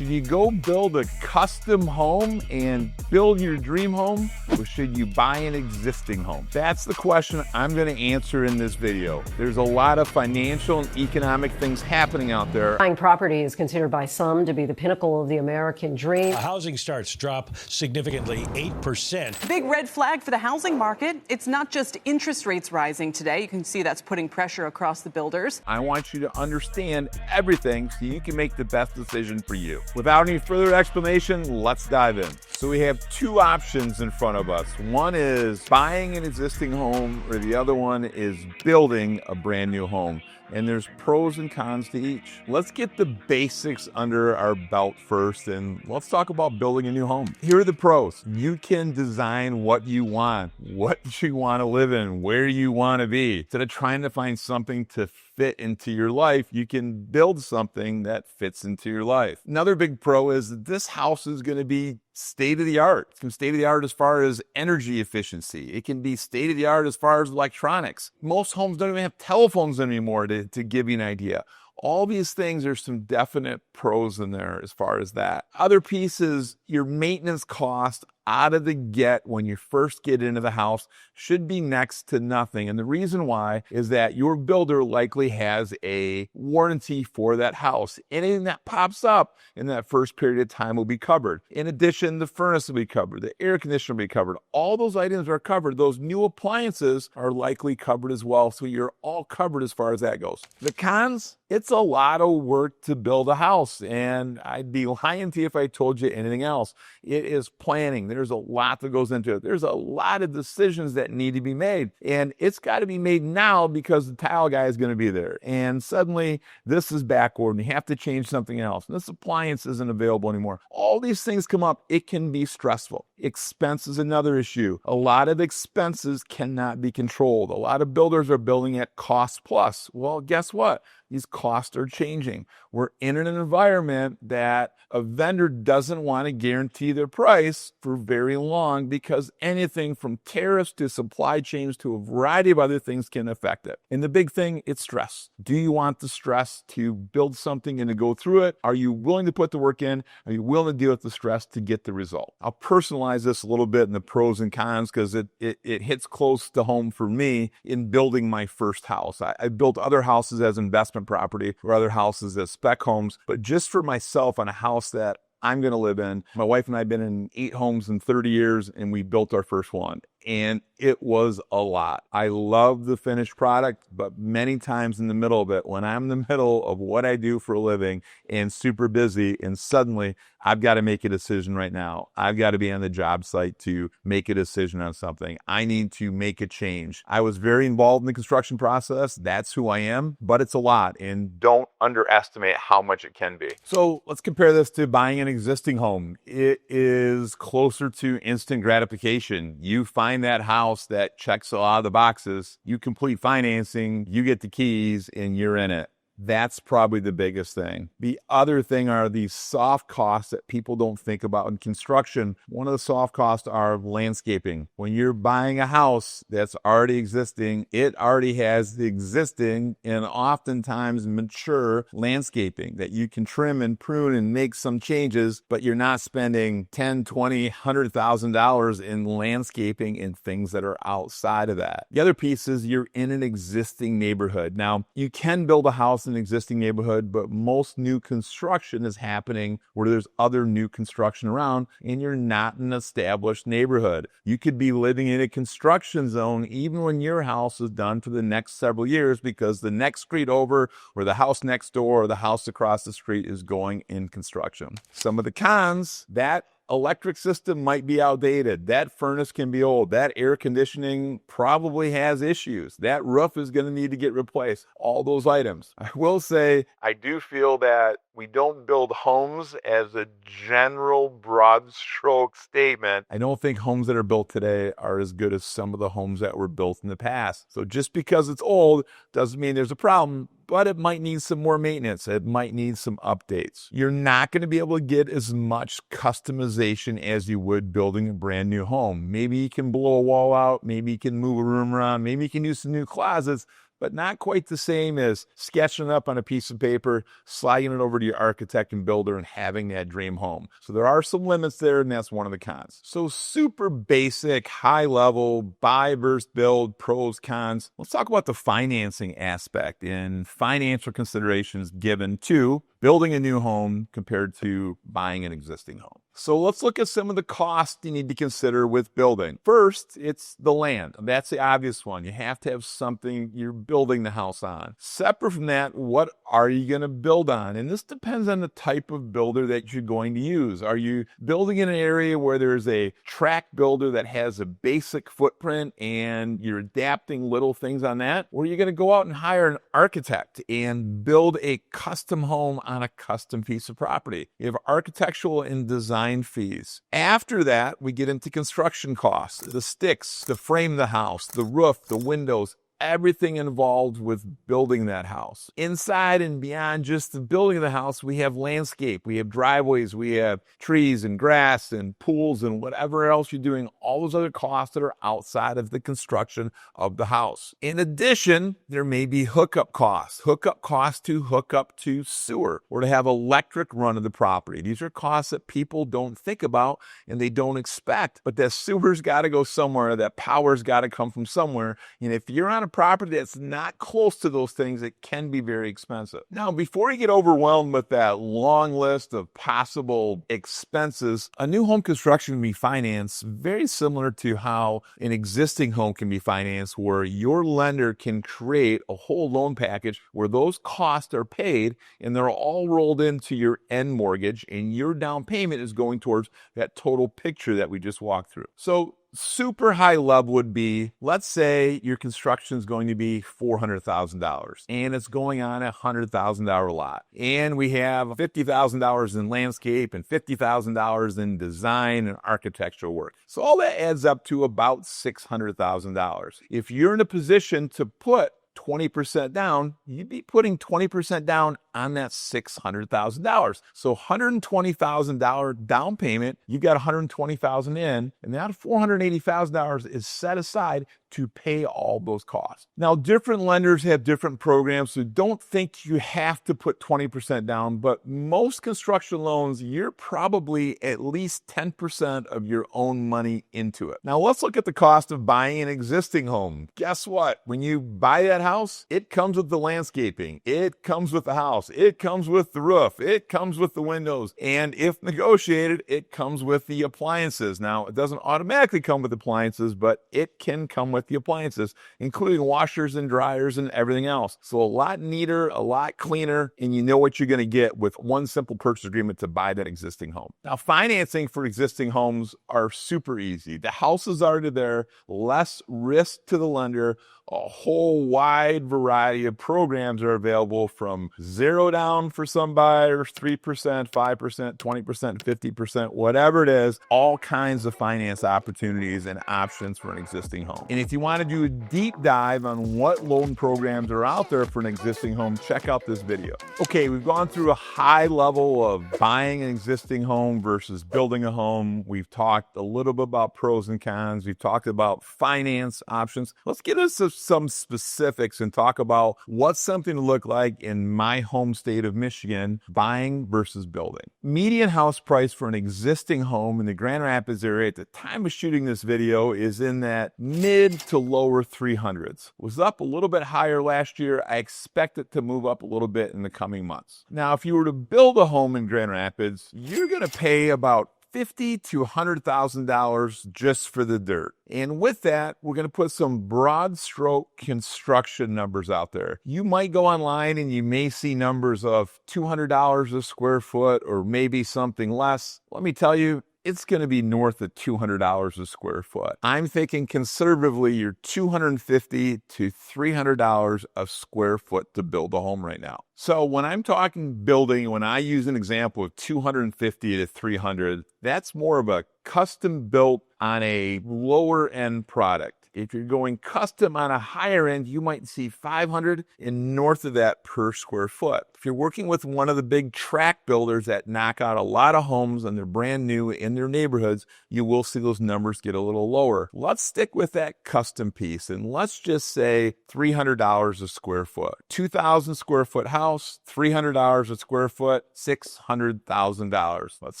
Should you go build a custom home and build your dream home, or should you buy an existing home? That's the question I'm going to answer in this video. There's a lot of financial and economic things happening out there. Buying property is considered by some to be the pinnacle of the American dream. Housing starts drop significantly, 8%. Big red flag for the housing market. It's not just interest rates rising today. You can see that's putting pressure across the builders. I want you to understand everything so you can make the best decision for you. Without any further explanation, let's dive in. So we have two options in front of us. One is buying an existing home, or the other one is building a brand new home. And there's pros and cons to each. Let's get the basics under our belt first, and let's talk about building a new home. Here are the pros. You can design what you want to live in, where you want to be. Instead of trying to find something to fit into your life, you can build something that fits into your life. Another big pro is that this house is going to be state-of-the-art. It's going to be state-of-the-art as far as energy efficiency. It can be state-of-the-art as far as electronics. Most homes don't even have telephones anymore to give you an idea. All these things, there's some definite pros in there as far as that. Other pieces, your maintenance cost out of the get when you first get into the house should be next to nothing. And the reason why is that your builder likely has a warranty for that house. Anything that pops up in that first period of time will be covered. In addition, the furnace will be covered, the air conditioner will be covered. All those items are covered. Those new appliances are likely covered as well. So you're all covered as far as that goes. The cons, it's a lot of work to build a house, and I'd be lying to you if I told you anything else. It is planning. There's a lot that goes into it. There's a lot of decisions that need to be made, and it's got to be made now because the tile guy is going to be there. And suddenly this is backward and you have to change something else. And this appliance isn't available anymore. All these things come up. It can be stressful. Expense is another issue. A lot of expenses cannot be controlled. A lot of builders are building at cost plus. Well, guess what? These costs are changing. We're in an environment that a vendor doesn't want to guarantee their price for very long because anything from tariffs to supply chains to a variety of other things can affect it. And the big thing, it's stress. Do you want the stress to build something and to go through it? Are you willing to put the work in? Are you willing to deal with the stress to get the result? I'll personalize this a little bit in the pros and cons because it hits close to home for me in building my first house. I built other houses as investment property or other houses as spec homes, but just for myself on a house that I'm going to live in. My wife and I have been in 8 homes in 30 years, and we built our first one. And it was a lot. I love the finished product, but many times in the middle of it, when I'm in the middle of what I do for a living and super busy, and suddenly I've got to make a decision right now. I've got to be on the job site to make a decision on something. I need to make a change. I was very involved in the construction process. That's who I am, but it's a lot, and don't underestimate how much it can be. So let's compare this to buying an existing home. It is closer to instant gratification. You find that house that checks a lot of the boxes, you complete financing, you get the keys, and you're in it. That's probably the biggest thing. The other thing are these soft costs that people don't think about in construction. One of the soft costs are landscaping. When you're buying a house that's already existing, it already has the existing and oftentimes mature landscaping that you can trim and prune and make some changes, but you're not spending $10, $20, $100,000 in landscaping and things that are outside of that. The other piece is you're in an existing neighborhood. Now, you can build a house in an existing neighborhood, but most new construction is happening where there's other new construction around and you're not in an established neighborhood. You could be living in a construction zone even when your house is done for the next several years because the next street over or the house next door or the house across the street is going in construction. Some of the cons, that electric system might be outdated. That furnace can be old. That air conditioning probably has issues. That roof is going to need to get replaced. All those items. I will say, I do feel that we don't build homes as a general broad stroke statement. I don't think homes that are built today are as good as some of the homes that were built in the past. So just because it's old doesn't mean there's a problem, but it might need some more maintenance. It might need some updates. You're not going to be able to get as much customization as you would building a brand new home. Maybe you can blow a wall out. Maybe you can move a room around. Maybe you can use some new closets. but not quite the same as sketching it up on a piece of paper, sliding it over to your architect and builder, and having that dream home. So there are some limits there, and that's one of the cons. So super basic, high level, buy versus build, pros, cons. Let's talk about the financing aspect and financial considerations given to building a new home compared to buying an existing home. So let's look at some of the costs you need to consider with building. First, it's the land. That's the obvious one. You have to have something you're building the house on. Separate from that, what are you going to build on? And this depends on the type of builder that you're going to use. Are you building in an area where there's a track builder that has a basic footprint and you're adapting little things on that? Or are you going to go out and hire an architect and build a custom home on a custom piece of property? You have architectural and design fees. After that, we get into construction costs, the sticks to frame the house, the roof, the windows, everything involved with building that house. Inside and beyond just the building of the house, we have landscape, we have driveways, we have trees and grass and pools and whatever else you're doing, all those other costs that are outside of the construction of the house. In addition, there may be hookup costs to hook up to sewer or to have electric run of the property. These are costs that people don't think about and they don't expect, but that sewer's got to go somewhere, that power's got to come from somewhere. And if you're on a property that's not close to those things, it can be very expensive. Now, before you get overwhelmed with that long list of possible expenses, a new home construction can be financed very similar to how an existing home can be financed, where your lender can create a whole loan package where those costs are paid and they're all rolled into your end mortgage, and your down payment is going towards that total picture that we just walked through. So super high level would be, let's say your construction is going to be $400,000 and it's going on a $100,000 lot. And we have $50,000 in landscape and $50,000 in design and architectural work. So all that adds up to about $600,000. If you're in a position to put 20% down, you'd be putting 20% down on that $600,000. So $120,000 down payment, you got $120,000 in, and that $480,000 is set aside to pay all those costs. Now, different lenders have different programs, so don't think you have to put 20% down, but most construction loans, you're probably at least 10% of your own money into it. Now, let's look at the cost of buying an existing home. Guess what? When you buy that house, it comes with the landscaping, it comes with the house, it comes with the roof, it comes with the windows, and if negotiated, it comes with the appliances. Now, it doesn't automatically come with appliances, but it can come with the appliances, including washers and dryers and everything else. So a lot neater, a lot cleaner, and you know what you're going to get with one simple purchase agreement to buy that existing home. Now, financing for existing homes are super easy. The house is already there, less risk to the lender. A whole wide variety of programs are available, from zero down for some buyers, 3%, 5%, 20%, 50%, whatever it is, all kinds of finance opportunities and options for an existing home. And if you want to do a deep dive on what loan programs are out there for an existing home, check out this video. Okay, we've gone through a high level of buying an existing home versus building a home. We've talked a little bit about pros and cons. We've talked about finance options. Let's get into some specifics and talk about what's something to look like in my home state of Michigan, buying versus building. Median house price for an existing home in the Grand Rapids area at the time of shooting this video is in that mid to lower 300s. Was up a little bit higher last year. I expect it to move up a little bit in the coming months. Now, if you were to build a home in Grand Rapids, you're going to pay about $50,000 to $100,000 just for the dirt. And with that, we're going to put some broad stroke construction numbers out there. You might go online and you may see numbers of $200 a square foot or maybe something less. Let me tell you, it's going to be north of $200 a square foot. I'm thinking conservatively, you're $250 to $300 a square foot to build a home right now. So when I'm talking building, when I use an example of $250 to $300, that's more of a custom built on a lower end product. If you're going custom on a higher end, you might see $500 and north of that per square foot. If you're working with one of the big tract builders that knock out a lot of homes and they're brand new in their neighborhoods, you will see those numbers get a little lower. Let's stick with that custom piece and let's just say $300 a square foot. 2,000 square foot house, $300 a square foot, $600,000. Let's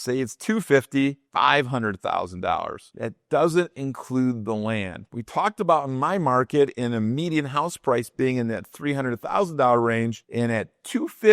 say it's $250, $500,000. That doesn't include the land. We talked about in my market in a median house price being in that $300,000 range, and at $250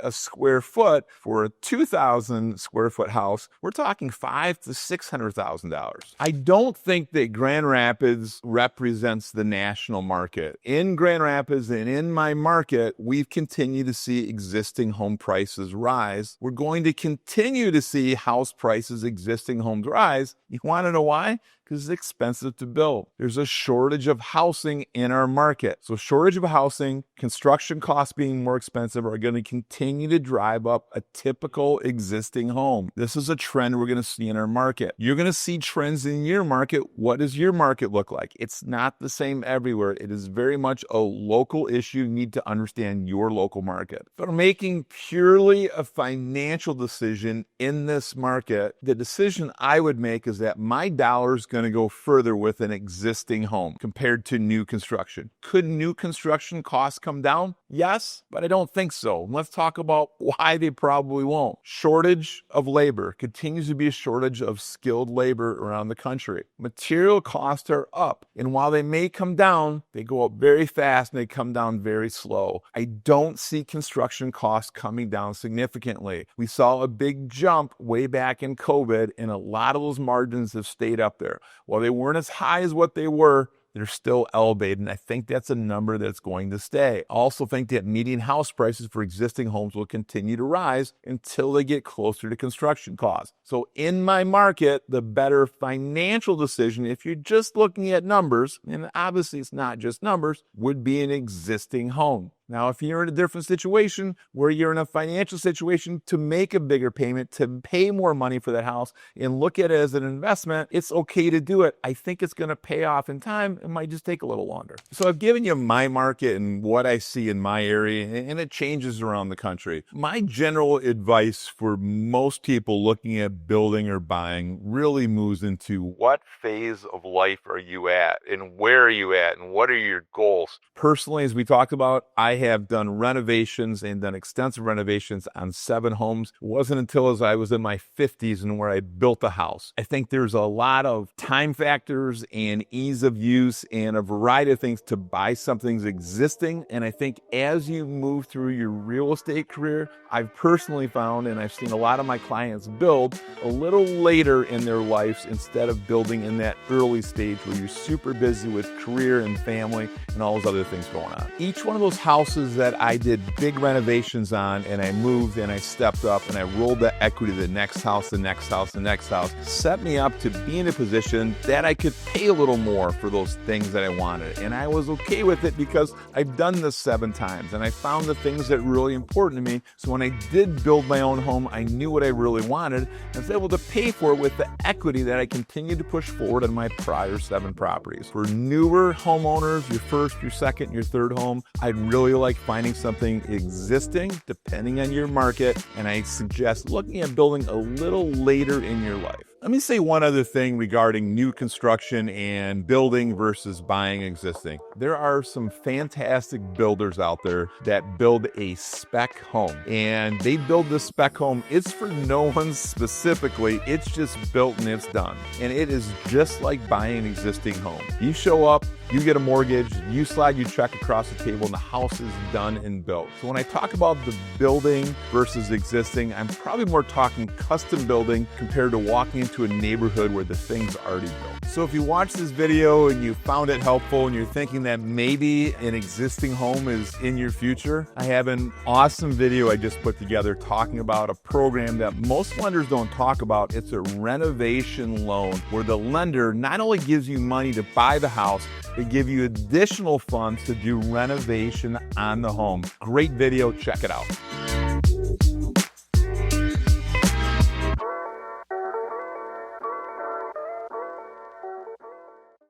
a square foot for a 2,000 square foot house, we're talking $500,000 to $600,000. I don't think that Grand Rapids represents the national market. In Grand Rapids and in my market, we've continued to see existing home prices rise. We're going to continue to see house prices, existing homes rise. You want to know why? Because it's expensive to build. There's a shortage of housing in our market. So shortage of housing, construction costs being more expensive are going to continue to drive up a typical existing home. This is a trend we're going to see in our market. You're going to see trends in your market. What does your market look like? It's not the same everywhere. It is very much a local issue. You need to understand your local market. If I'm making purely a financial decision in this market, the decision I would make is that my dollar is going to go further with an existing home compared to new construction. Could new construction costs come down? Yes, but I don't think so. Let's talk about why they probably won't. Shortage of labor. Continues to be a shortage of skilled labor around the country. Material costs are up, and while they may come down, they go up very fast and they come down very slow. I don't see construction costs coming down significantly. We saw a big jump way back in COVID, and a lot of those margins have stayed up there. While they weren't as high as what they were, they're still elevated, and I think that's a number that's going to stay. I also think that median house prices for existing homes will continue to rise until they get closer to construction costs. So in my market, the better financial decision, if you're just looking at numbers, and obviously it's not just numbers, would be an existing home. Now, if you're in a different situation where you're in a financial situation to make a bigger payment, to pay more money for that house and look at it as an investment, it's okay to do it. I think it's going to pay off in time. It might just take a little longer. So I've given you my market and what I see in my area, and it changes around the country. My general advice for most people looking at building or buying really moves into what phase of life are you at and where are you at and what are your goals? Personally, as we talked about, I have done renovations and done extensive renovations on 7 homes. It wasn't until as I was in my 50s and where I built a house. I think there's a lot of time factors and ease of use and a variety of things to buy something's existing. And I think as you move through your real estate career, I've personally found, and I've seen a lot of my clients build a little later in their lives instead of building in that early stage where you're super busy with career and family and all those other things going on. Each one of those houses that I did big renovations on, and I moved and I stepped up and I rolled the equity to the next house, the next house, the next house, set me up to be in a position that I could pay a little more for those things that I wanted. And I was okay with it because I've done this 7 times and I found the things that were really important to me. So when I did build my own home, I knew what I really wanted and was able to pay for it with the equity that I continued to push forward on my prior 7 properties. For newer homeowners, your first, your second, your third home, I'd really like finding something existing depending on your market, and I suggest looking at building a little later in your life. Let me say one other thing regarding new construction and building versus buying existing. There are some fantastic builders out there that build a spec home, and they build this spec home. It's for no one specifically. It's just built and it's done. And it is just like buying an existing home. You show up, you get a mortgage, you slide your check across the table, and the house is done and built. So when I talk about the building versus existing, I'm probably more talking custom building compared to walking into a neighborhood where the thing's already built. So if you watch this video and you found it helpful and you're thinking that maybe an existing home is in your future, I have an awesome video I just put together talking about a program that most lenders don't talk about. It's a renovation loan where the lender not only gives you money to buy the house, they give you additional funds to do renovation on the home. Great video, check it out.